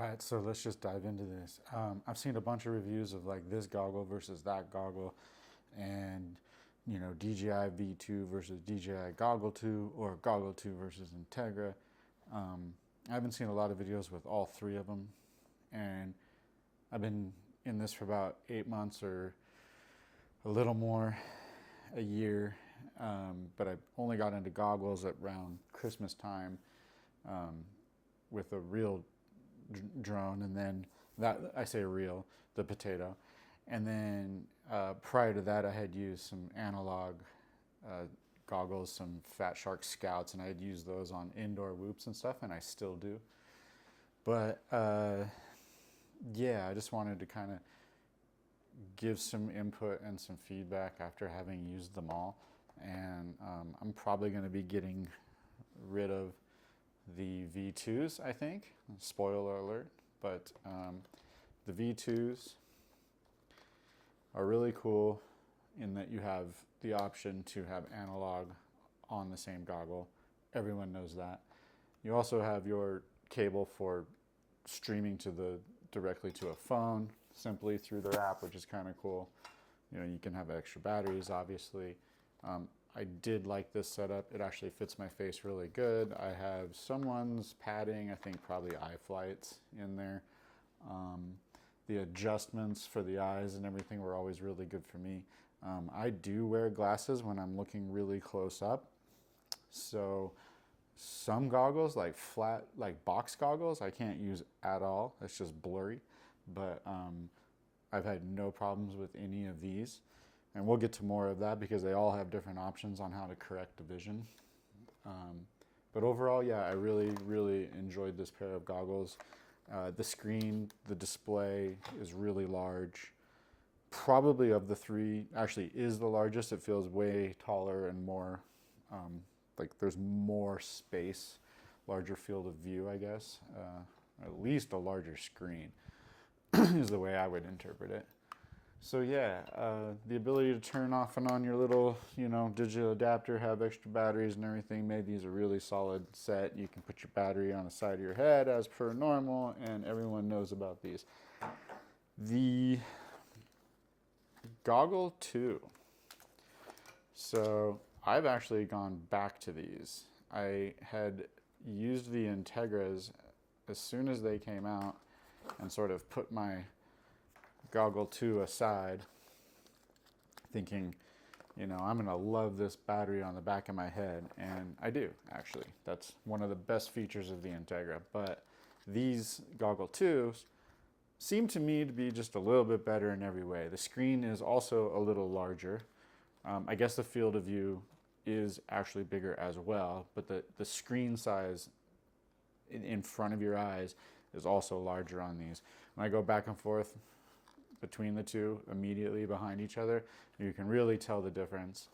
right, so let's just dive into this. I've seen a bunch of reviews of like this goggle versus that goggle, and DJI V2 versus DJI Goggle 2, or Goggle 2 versus Integra. I haven't seen a lot of videos with all three of them, and I've been in this for about 8 months or a little more, a year. But I only got into goggles at around Christmas time with a real drone, and then that, I say real, the potato. And then prior to that, I had used some analog goggles, some Fat Shark Scouts, and I had used those on indoor whoops and stuff, and I still do. But yeah, I just wanted to kind of give some input and some feedback after having used them all. And I'm probably going to be getting rid of the V2s, I think. Spoiler alert. But the V2s are really cool in that you have the option to have analog on the same goggle. Everyone knows that. You also have your cable for streaming directly to a phone simply through their app, which is kind of cool. You can have extra batteries, obviously. I did like this setup. It actually fits my face really good. I have someone's padding, I think probably iFlight's in there. The adjustments for the eyes and everything were always really good for me. I do wear glasses when I'm looking really close up. So some goggles, like flat, like box goggles, I can't use at all. It's just blurry. But I've had no problems with any of these. And we'll get to more of that because they all have different options on how to correct the vision. But overall, yeah, I really, really enjoyed this pair of goggles. The screen, the display is really large. Probably of the three, actually is the largest. It feels way taller and more, like there's more space, larger field of view, I guess. At least a larger screen is the way I would interpret it. So yeah, the ability to turn off and on your little, digital adapter, have extra batteries and everything, made these a really solid set. You can put your battery on the side of your head as per normal, and everyone knows about these. The Goggle 2. So I've actually gone back to these. I had used the Integras as soon as they came out and sort of put my Goggle 2 aside, thinking, I'm going to love this battery on the back of my head. And I do, actually. That's one of the best features of the Integra. But these Goggle 2s seem to me to be just a little bit better in every way. The screen is also a little larger. I guess the field of view is actually bigger as well, but the screen size in front of your eyes is also larger on these. When I go back and forth between the two, immediately behind each other, you can really tell the difference,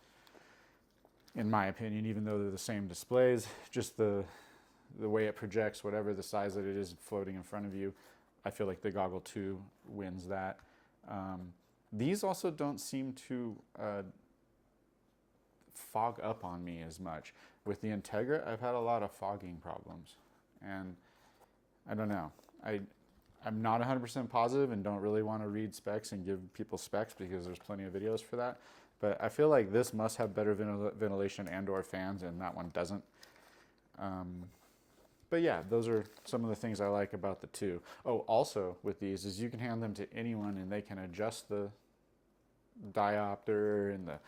in my opinion, even though they're the same displays. Just the way it projects, whatever the size that it is floating in front of you, I feel like the Goggle 2 wins that. These also don't seem to fog up on me as much. With the Integra, I've had a lot of fogging problems, and I don't know. I'm not 100% positive and don't really want to read specs and give people specs because there's plenty of videos for that. But I feel like this must have better ventilation and or fans, and that one doesn't. But yeah, those are some of the things I like about the two. Oh, also with these is you can hand them to anyone and they can adjust the diopter and the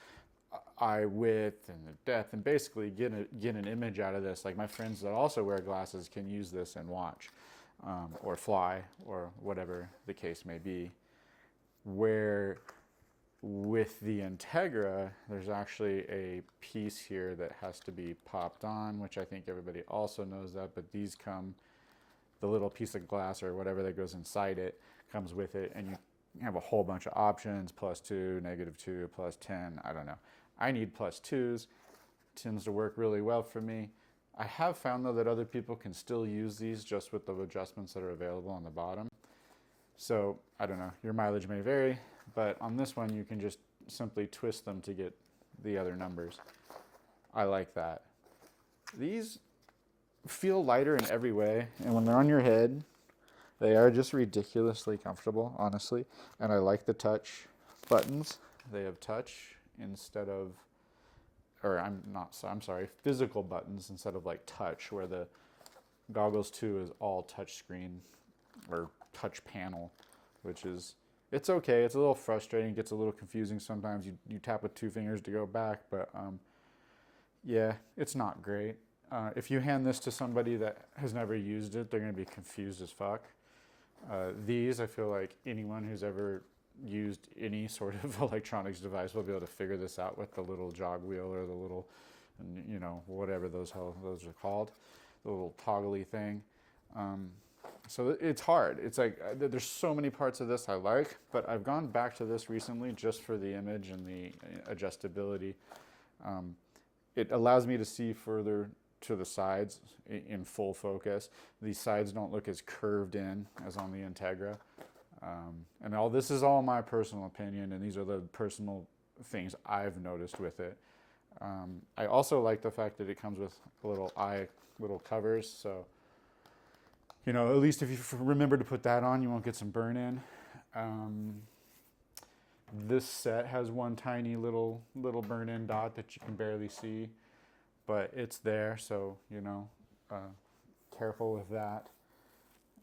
eye width and the depth and basically get an image out of this. Like my friends that also wear glasses can use this and watch. Or fly, or whatever the case may be. Where with the Integra, there's actually a piece here that has to be popped on, which I think everybody also knows that, but these come, the little piece of glass or whatever that goes inside it comes with it, and you have a whole bunch of options, +2, -2, +10, I don't know. I need +2s, tends to work really well for me. I have found, though, that other people can still use these just with the adjustments that are available on the bottom. So, I don't know, your mileage may vary, but on this one, you can just simply twist them to get the other numbers. I like that. These feel lighter in every way, and when they're on your head, They are just ridiculously comfortable, honestly. And I like the touch buttons. They have touch instead of, or I'm sorry, physical buttons instead of like touch, where the Goggles 2 is all touch screen or touch panel, which is, it's okay. It's a little frustrating. It gets a little confusing sometimes. You tap with 2 fingers to go back, but yeah, it's not great. If you hand this to somebody that has never used it, they're going to be confused as fuck. These, I feel like anyone who's ever used any sort of electronics device will be able to figure this out with the little jog wheel or the little, you know, whatever those are called, the little toggly thing. So it's hard. It's like there's so many parts of this I like, but I've gone back to this recently just for the image and the adjustability. It allows me to see further to the sides in full focus. These sides don't look as curved in as on the Integra. And all this is all my personal opinion, and these are the personal things I've noticed with it. I also like the fact that it comes with little covers, so you know, at least if you remember to put that on, you won't get some burn in. This set has one tiny little burn in dot that you can barely see, but it's there, so you know, careful with that.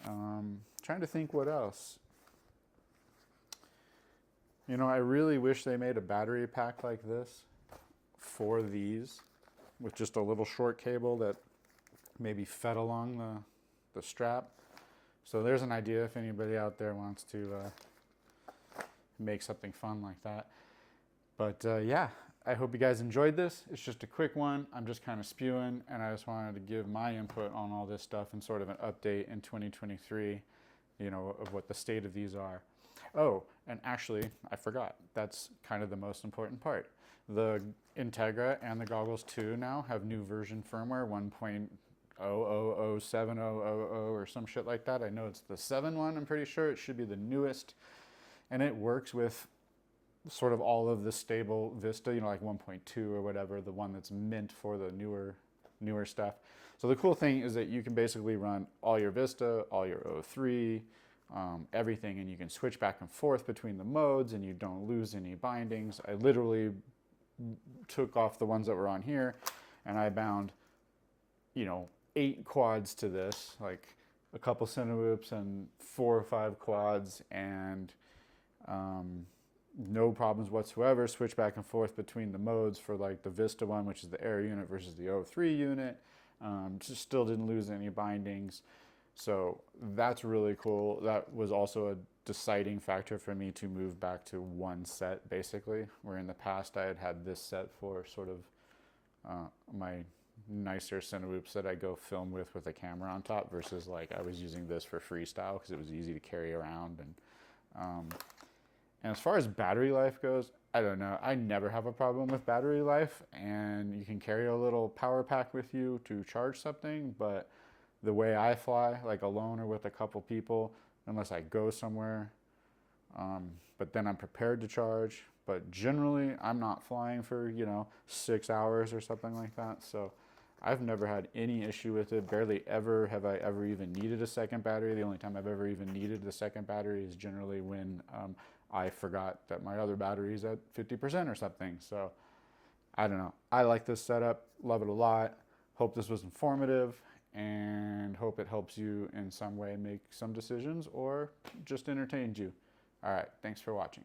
Trying to think what else. You know, I really wish they made a battery pack like this for these, with just a little short cable that maybe fed along the strap. So there's an idea if anybody out there wants to make something fun like that. But yeah, I hope you guys enjoyed this. It's just a quick one. I'm just kind of spewing, and I just wanted to give my input on all this stuff and sort of an update in 2023, you know, of what the state of these are. Oh, and actually, I forgot. That's kind of the most important part. The Integra and the Goggles 2 now have new version firmware, 1.0007000 or some shit like that. I know it's the 7 one, I'm pretty sure. It should be the newest. And it works with sort of all of the stable Vista, you know, like 1.2 or whatever, the one that's meant for the newer stuff. So the cool thing is that you can basically run all your Vista, all your 03, everything, and you can switch back and forth between the modes and you don't lose any bindings. I literally took off the ones that were on here and I bound, you know, 8 quads to this, like a couple Cinewhoops and 4 or 5 quads, and no problems whatsoever. Switch back and forth between the modes for like the Vista one, which is the Air unit, versus the 03 unit. Just still didn't lose any bindings. So that's really cool. That was also a deciding factor for me to move back to one set, basically, where in the past I had this set for sort of my nicer Cinewhoops that I go film with a camera on top, versus like I was using this for freestyle because it was easy to carry around. And as far as battery life goes, I don't know. I never have a problem with battery life, and you can carry a little power pack with you to charge something, but the way I fly, like alone or with a couple people, unless I go somewhere, but then I'm prepared to charge. But generally, I'm not flying for, you know, 6 hours or something like that. So I've never had any issue with it. Barely ever have I ever even needed a second battery. The only time I've ever even needed the second battery is generally when I forgot that my other battery is at 50% or something. So I don't know. I like this setup. Love it a lot. Hope this was informative, and hope it helps you in some way make some decisions or just entertains you. All right. Thanks for watching.